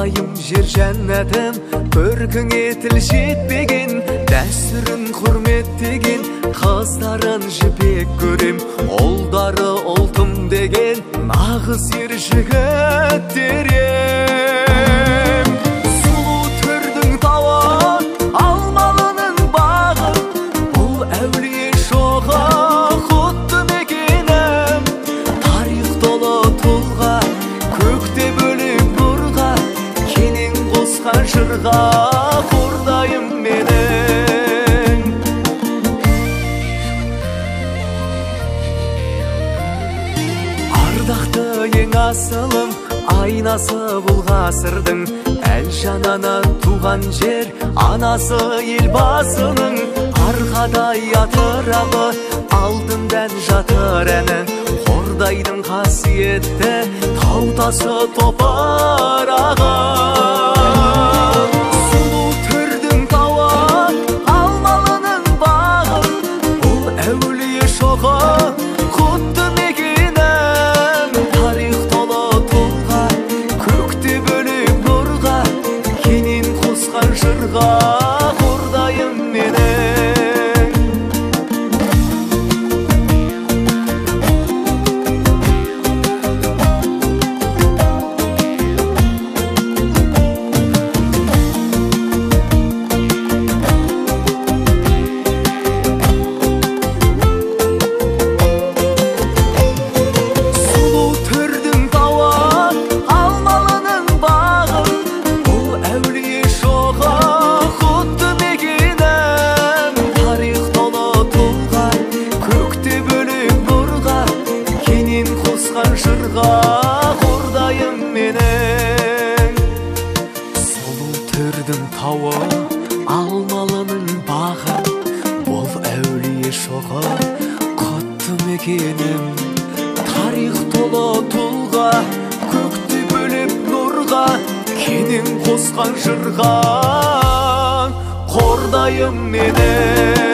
Айым жер жәннәтім көркіңе тіл жетпеген, дәстүрін құрметтеген қыздарын жібек көрем. Олдары ұлтым деген нағыз ер жігіттер ем. Сұлу түрдің тауы алмалының бағы, бұл әулие шоғы құтты мекенім. Тарих толы тұлға, көкте бөлек нұрға, кенен қосқан жырға қордайым менің. Ардақты ең асылым, айнасы бұл ғасырдың, әл жанана туған жер, анасы елбасының. Арқадай атырабы, алтындан жатыр әні, Қордайдың қасиетті таутасы топырағы. Сұлу түрдің тауы алмалының бағы, бұл әулие шоғы құтты мекенім. Тарих толы тұлға, көкте бөлек нұрға, кенен қосқан жырға қордайым менің. Жырға қордайым менің. Сұлу түрдің тауы алмалының бағы, бұл әулие шоғы құтты мекенім. Тарих толы тұлға, көкте бөлеп нұрға, кенен қосқан жырға қордайым менің.